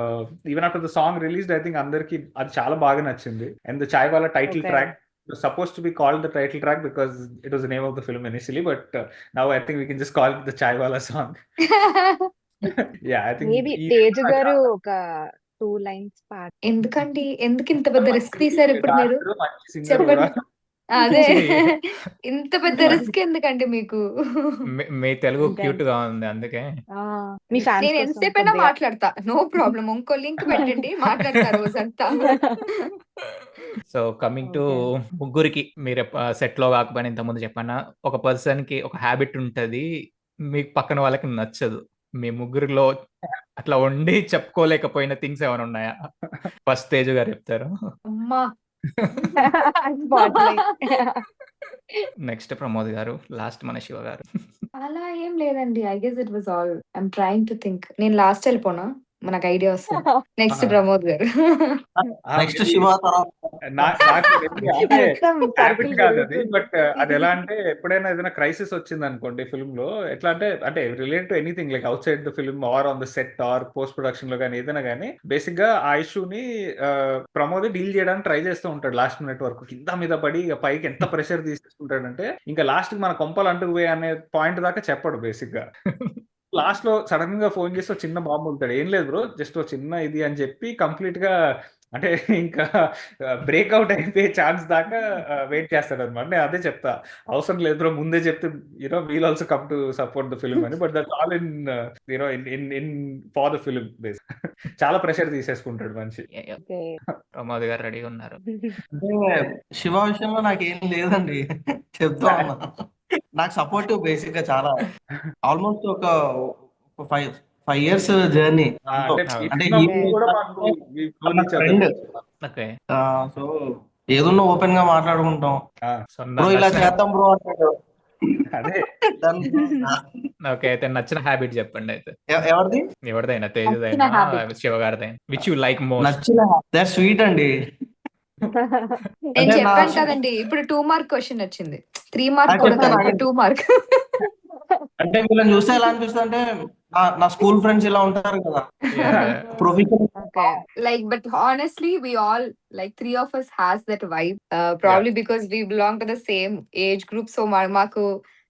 even after the song released, I think అందరికి అది చాలా బాగా నచ్చింది. And the Chai Wala title okay. track was supposed to be called the title track because it was the name of the film initially, but now I think we can just call it the Chai Wala song. Yeah, I think maybe ఈ తేజు గారు ఒక 2 lines పాట. ఎందుకండి, ఎందుకు ఇంత పెద్ద risk తీసారు ఇప్పుడు మీరు? డాన్సర్, మంచి సింగర్ కూడా. చెప్పండి. అదే ఇంత పెద్ద మంచి రిస్క్ ఎందుకండి మీకు? మీ తెలుగు ఇంకా క్యూట్ గా ఉంది అందుకే. మీ ఫ్యాన్స్ నేను కోసం ఎంతసేపైనా కొద్దిగా మాట్లాడతా, నో ప్రాబ్లం. ఇంకో లింక్ పెట్టండి, మాట్లాడతా రోజంతా. So coming to okay. ముగ్గురికి, మీరు సెట్ లో కాకపోయినా ఇంత ముందు చెప్పన్నా, ఒక పర్సన్ కి ఒక హ్యాబిట్ ఉంటది, మీకు పక్కన వాళ్ళకి నచ్చదు. మీ ముగ్గురిలో అట్లా ఉండి చెప్పుకోలేకపోయిన థింగ్స్ ఏమైనా ఉన్నాయా? ఫస్ట్ తేజు గారు చెప్తారు, అమ్మా. స్పాట్లైట్. నెక్స్ట్ ప్రమోద్ గారు, లాస్ట్ మన శివ గారు. అలా ఏం లేదండి. I guess it was all. I'm trying to think. నేను లాస్ట్ వెళ్ళిపోనా, మనకు ఐడియా వస్తుంది. నెక్స్ట్ ప్రమోద్ గారు. నెక్స్ట్ శివ తర్వాత నాకు really అంటే మొత్తం హ్యాబిట్ సర్కిల్ కాదు అది, తిరుగుతుంది. బట్ అది ఎలా అంటే ఎప్పుడైనా ఏదైనా క్రైసిస్ వచ్చింది అనుకోండి ఫిల్మ్ లో, ఎట్లా అంటే relate to anything like out side the film or on the set or post production లో కానీ ఏదైనా కానీ, బేసిక్ గా ఆ ఇష్యూని ప్రమోద్ డీల్ చేయడానికి ట్రై చేస్తూ ఉంటాడు. లాస్ట్ మినిట్ వరకు కింద మీద పడి ఇక పైకి ఎంత ప్రెషర్ తీసుకుంటాడంటే ఇంకా లాస్ట్ కి మన కొంపలు అంటుకుపోయి అనే పాయింట్ దాకా చెప్పడు బేసిక్ గా. లాస్ట్ లో సడన్ గా ఫోన్ చేసి ఒక చిన్న బాంబు ఉంటాడు, ఏం లేదు బ్రో జస్ట్ ఒక చిన్న ఇది అని చెప్పి కంప్లీట్ గా అంటే ఇంకా బ్రేక్అవుట్ అయిపోయే ఛాన్స్ దాకా వెయిట్ చేస్తాడు అనమాట. నేను అదే చెప్తా, అవసరం లేదు బ్రో ముందే చెప్తే we'll also come to support the film అని, but that's all in in for the film base. చాలా ప్రెషర్ తీసేసుకుంటాడు మనిషి. ఓకే. ప్రమోద్ గారు రెడీగా ఉన్నారు. అంటే శివ విషయంలో నాకేం లేదండి, చెప్తా ఉన్నా. నాకు సపోర్టివ్ బేసిక్ గా చాలా, ఆల్మోస్ట్ ఒక 5 years జర్నీ. అంటే అంటే ఈ ఓకే. కూడా మాకు ఫ్రెండ్. ఓకే. సో ఏదున్నా ఓపెన్ గా మాట్లాడుకుంటాం. సో బ్రో ఇలా చేద్దాం బ్రో అంటాడు. అదే ఓకే, అయితే నచ్చిన హ్యాబిట్ చెప్పండి అయితే. ఎవరిది ఎవరిదైనా, నచ్చిన తేజదైనా habit. శివ గారిదైనా, విచ్ యూ లైక్ మోస్ట్. నచ్చిన దట్ స్వీట్ అండి. నేను అంటే చెప్పాను నా- కదండి, ఇప్పుడు 2 మార్క్ క్వశ్చన్ వచ్చింది. 3 మార్క్ అది కూడా కాదు, చెప్తాను, ఇప్పుడు 2 మార్క్. అంటే వీళ్ళని చూస్తే ఎలా అనిపిస్తుంది అంటే నా స్కూల్ ఫ్రెండ్స్ ఇలా ఉంటారు కదా, professional. Okay. Like, but honestly, we all, like 3 of us has that vibe. Probably because we belong to the same age group. So మాకు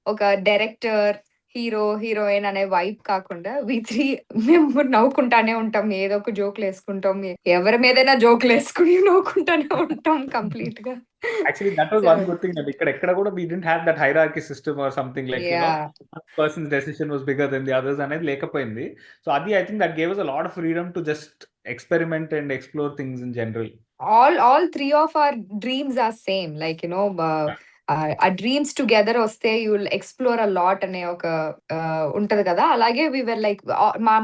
ఒక డైరెక్టర్, హీరో హీరోయిన్ అనే వైబ్ కాకుండా వి త్రీ మేము నవ్వుకుంటానే ఉంటాం, ఏదో ఒక జోకులు వేసుకుంటాం, ఎవరి మీదైనా జోకులు వేసుకుని నవ్వుకుంటానే ఉంటాం కంప్లీట్ గా. Actually, that was So one good thing that ekkada kuda we didn't have that hierarchy system or something like, yeah, one person's decision was bigger than the others అనేది లేకపోయింది. So అది I think that gave us a lot of freedom to just experiment and explore things in general. all three of our dreams are same, like ఆ dreams together వస్తే you will explore a lot అనే ఒక ఉంటది కదా. అలాగే we are like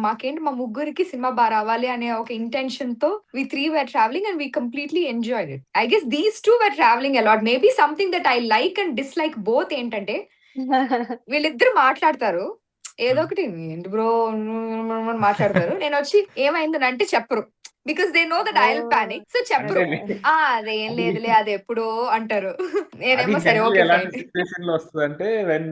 మాకేంటి మా ముగ్గురికి సినిమా బాగా రావాలి అనే ఒక ఇంటెన్షన్ తో we three were travelling and we completely enjoyed it. I guess these two were travelling a lot. Maybe something that I like and dislike both ఏంటంటే వీళ్ళిద్దరు మాట్లాడతారు ఏదో ఒకటి, ఏంటి బ్రో మాట్లాడతారు, నేను వచ్చి ఏమైందని అంటే చెప్పరు, because they know that I will panic. So చెప్పరు, అంటే అదేం లేదులే అది ఎప్పుడో అంటారు. అది నేనేమో సరే generally ఓకే ఎలాంటి ఫైన్. సిచ్యువేషన్ లో వస్తుందంటే when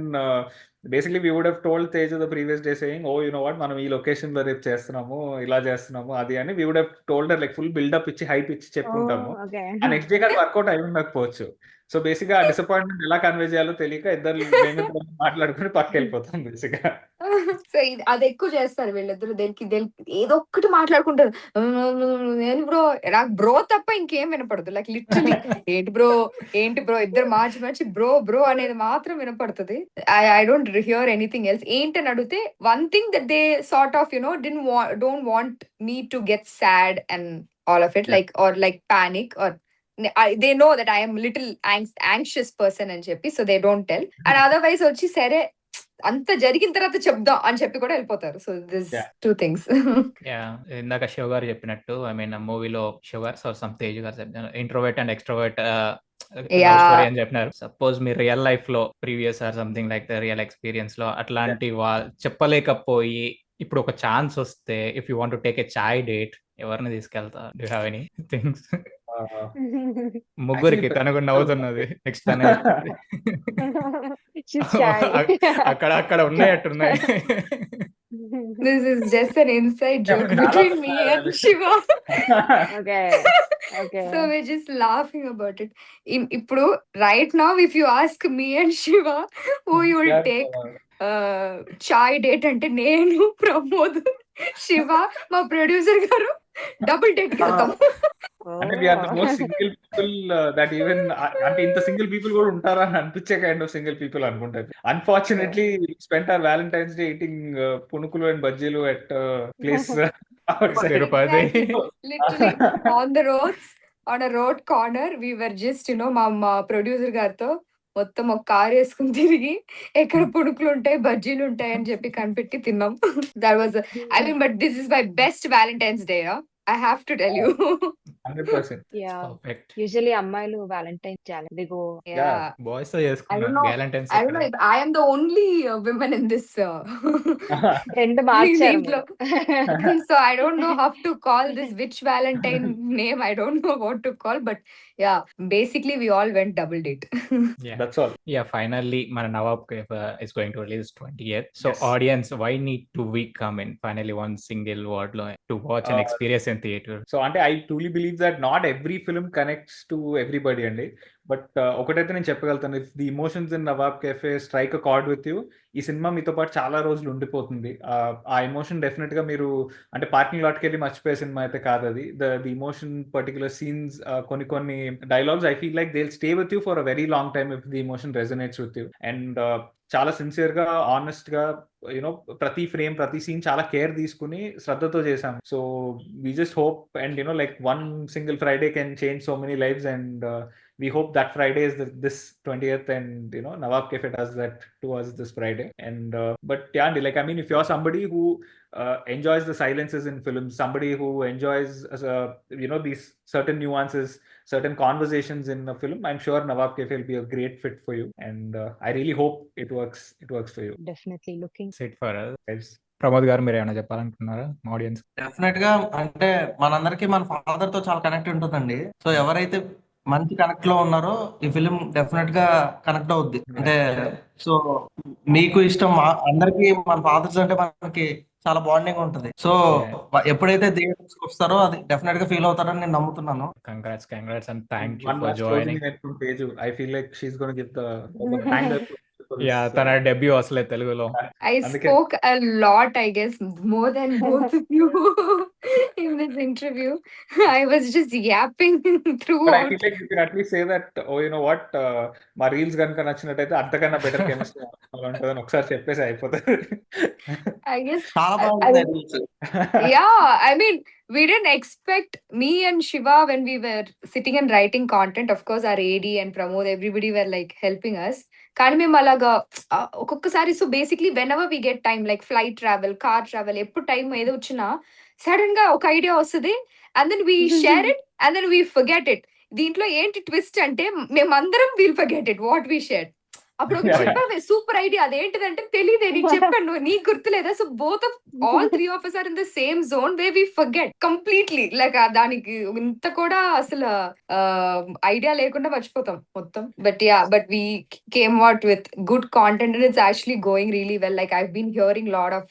basically we would have told Teju the previous day saying, oh you know what, మనం ఈ లొకేషన్ లో రేపు చేస్తున్నాము, ఇలా చేస్తున్నాము అది అని we would have told her like full build up ఇచ్చి హైప్ ఇచ్చి చెప్పుంటాము. ఓకే. ఆ నెక్స్ట్ డే అది వర్కౌట్ అయి ఉండకపోవచ్చు. సో బేసిక్ గా ఆ డిసప్పాయింట్మెంట్ ఎలా కన్వే చేయాలో తెలియక ఇద్దరు మేము మాట్లాడుకుని పక్కకి వెళ్ళిపోతాం బేసిక్ గా. సో అది ఎక్కువ చేస్తారు వీళ్ళిద్దరు. దేనికి ఏదో ఒక్కటి మాట్లాడుకుంటారు. నేను బ్రో, నాకు బ్రో తప్ప ఇంకేం వినపడదు. లైక్ లిటరలీ ఏంటి బ్రో ఇద్దరు మార్చి బ్రో అనేది మాత్రం వినపడుతుంది. I don't hear anything else. ఏంటని అడిగితే one thing that they sort of don't want me to get sad and all of it, like or like panic or they know that I am little anxious person అని చెప్పి, so they don't tell. And otherwise వచ్చి సరే అంత జరిగిన తర్వాత చెప్దాం అని చెప్పి కూడా వెళ్ళిపోతారు. So this two things. ఇందాక శివ గారు చెప్పినట్టు, ఐ మీన్ మూవీలో శివ గారు సో సమ్ తేజ్ గారు చెప్పినారు ఇంట్రోవర్ట్ అండ్ ఎక్స్ట్రోవర్ట్ స్టోరీ అని చెప్పినారు. సపోజ్ మీ రియల్ లైఫ్ లో previous are something like the real experience లో అట్లాంటి చెప్పలేకపోయి ఇప్పుడు ఒక ఛాన్స్ వస్తే, if you want to take a chai date, ఎవరిని తీసుకెళ్తా? Do have any things? ముగ్గురికి తనకు నవ్వుతున్నది నెక్స్ట్ తనే అక్కడ ఉన్నాయట్టున్నాయి. This is just an inside joke between me and Shiva. Okay. Okay. So we're just laughing about it. Ippudu right now if you ask me and Shiva who you will take chai date ante nenu, Pramod, Shiva, మా producer గారు double date కి వెళ్తాం. అంటే we are the most single people that even అంటే ఇంత single people కూడా ఉంటారా అని అనిపించే కైండ్ ఆఫ్ సింగిల్ పీపుల్ అనుకుంటారు. Unfortunately spent our Valentine's Day eating punukulu and బజ్జీలు at place Tirupati. Literally on the roads, on a road corner we were just మా producer గారితో మొత్తం ఒక కార్ వేసుకుని తిరిగి ఎక్కడ పుణుకులు ఉంటాయి బజ్జీలు ఉంటాయి అని చెప్పి కనిపెట్టి తిన్నాం. That was I mean but this is my best Valentine's day. I have to tell you. 100%. Yeah. Perfect. Usually అమ్మాయిలు Valentine's challenge they go. Yeah. Boys తో I don't చేసుకున్నారు know. Valentine's. I don't know if I am the only woman in this రెండు మార్చారు ఇంట్లో. మీరు. So I don't know how to call this which Valentine name. I don't know what to call, but yeah, basically we all went double date. That's all. Yeah, finally మన Nawab cafe is going to release 20th. So Yes. audience, why need to we come in finally one single word lo to watch and experience in theater? So అంటే I truly believe that not every film connects to everybody అండి. But ఒకటైతే నేను చెప్పగలుగుతాను, if the emotions in Nawab cafe strike a chord with you, ఈ సినిమా మీతో పాటు చాలా రోజులు ఉండిపోతుంది. ఆ ఎమోషన్ డెఫినెట్ గా మీరు అంటే పార్కింగ్ లాట్కి వెళ్ళి మర్చిపోయే సినిమా అయితే కాదు అది. ది ఎమోషన్ పర్టికులర్ సీన్స్, కొన్ని dialogues I feel like they will stay with you for a very long time if the emotion resonates with you. And చాలా సిన్సియర్ గా ఆనెస్ట్ గా ప్రతి ఫ్రేమ్ ప్రతి సీన్ చాలా కేర్ తీసుకుని శ్రద్ధతో చేశాం. So we just hope and like one single Friday can change so many lives and we hope that Friday is this 20th and Nawab Cafe does that to us this Friday. And but yeah, like I mean, if you're somebody who enjoys the silences in films, somebody who enjoys these certain nuances, certain conversations in a film, I'm sure Nawab Cafe will be a great fit for you. And I really hope it works for you. Definitely looking Sit for us. Guys. Pramod గారు మీరు ఏమైనా చెప్పాలనుకున్నారా audience? Definite గా అంటే మనందరికి మన father తో చాలా connect ఉంటుందండి. సో ఎవరైతే మంచి కనెక్ట్ లో ఉన్నారో ఈ ఫిలిం డెఫినెట్ గా కనెక్ట్ అవుద్ది. అంటే సో మీకు ఇష్టం, అందరికి మన ఫాదర్స్ అంటే మనకి చాలా బాండింగ్ ఉంటుంది. సో ఎప్పుడైతే థియేటర్స్ వస్తారో అది డెఫినెట్ గా ఫీల్ అవుతారని నేను నమ్ముతున్నాను. Congrats and thank you One for last joining. closing note from Teju. I feel like she's going to give the banger yeah తన డెబ్యూ అసలే తెలుగులో. I అందుకే spoke a lot, I guess, more than both of you in this interview. I was just yapping but I throughout. feel like you can at least say that, oh, you know what, మా reels కనుక నచ్చినట్టయితే అంతకన్నా better chemistry ఉంటుందని ఒకసారి చెప్పేసి అయిపోతుంది. I guess చాలా I బాగుంటుంది mean, reels. yeah, I mean, we didn't expect me and Shiva when we were sitting and writing content. Of course, our AD and Pramod, everybody were like helping us. కానీ మేము అలాగా ఒక్కొక్కసారి so basically whenever we get time like flight travel car travel ఎప్పుడు time ఏదో వచ్చినా sudden గా ఒక idea వస్తుంది and then we share it and then we forget it. దీంట్లో ఏంటి ట్విస్ట్ అంటే మేమందరం we'll forget it what we share. అప్పుడు ఒక చెప్పావే సూపర్ ఐడియా అదేంటిదంటే తెలియదే నీకు చెప్పాను నీకు గుర్తులేదా. So both of all three of us are in the same zone where we forget completely. Like దానికి ఇంత కూడా అసలు ఐడియా లేకుండా మర్చిపోతాం మొత్తం. But we came out with good content and it's actually going really well. Like I've been hearing a lot of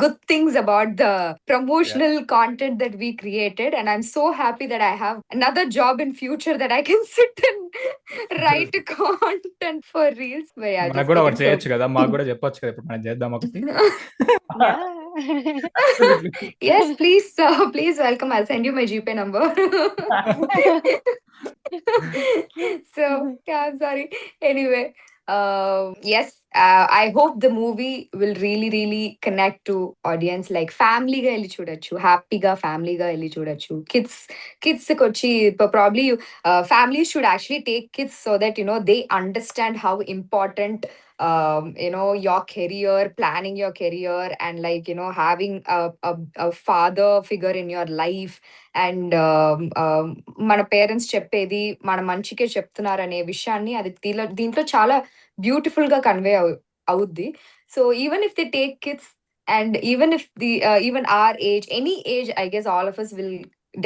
good things about the promotional content that we created and I'm so happy that I have another job in future that I can sit and write content for reels. But yeah, మనకు just కూడా became ఒకటి చేయొచ్చు కదా, మాకు కూడా చెప్పొచ్చు కదా, ఇప్పుడు మనం చేద్దాం ఒకటి. Yes, please, please welcome. I'll send you my GPay number. So yeah, I'm sorry. Anyway, yes, I hope the movie will really connect to audience. Like family ga elli chudochu, happy ga family ga elli chudochu. Kids kochi probably families should actually take kids so that you know they understand how important you know your career, planning your career, and like you know having a father figure in your life. And మన parents చెప్పేది మన మంచికే చెప్తున్నారు అనే విషయాన్ని అది దీంట్లో చాలా బ్యూటిఫుల్ గా కన్వే అవుద్ది. So even if they take kids and even if the even or age any age I guess all of us విల్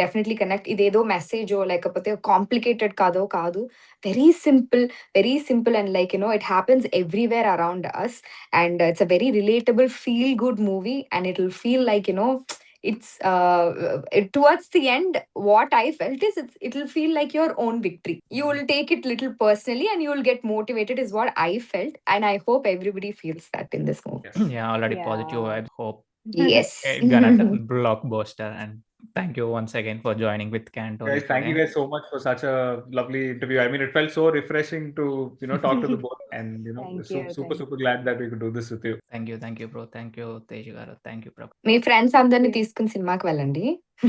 డెఫినెట్లీ కనెక్ట్. ఇదేదో మెసేజో లేకపోతే కాంప్లికేటెడ్ కాదు, very simple and like you know it happens everywhere around us and it's a very relatable feel good movie and it will feel like you know it's towards the end what I felt is it'll feel like your own victory. You will take it little personally and you will get motivated is what I felt and I hope everybody feels that in this movie. Yeah, already Yeah. positive vibes. Hope Yes. it's gonna turn blockbuster. And thank you once again for joining with Canton. Guys, thank you guys so much for such a lovely interview. I mean, it felt so refreshing to, you know, talk to the both and, you know, Thank you, super glad that we could do this with you. Thank you bro, thank you Tej garu, thank you Prabhu. Me friends అందరిని తీసుకుని సినిమాకి వెళ్ళండి.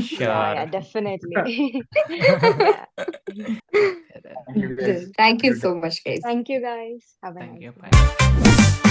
Sure. Definitely. Thank you guys. Thank you so much guys. Thank you guys. Have a Thank nice you, day. bye.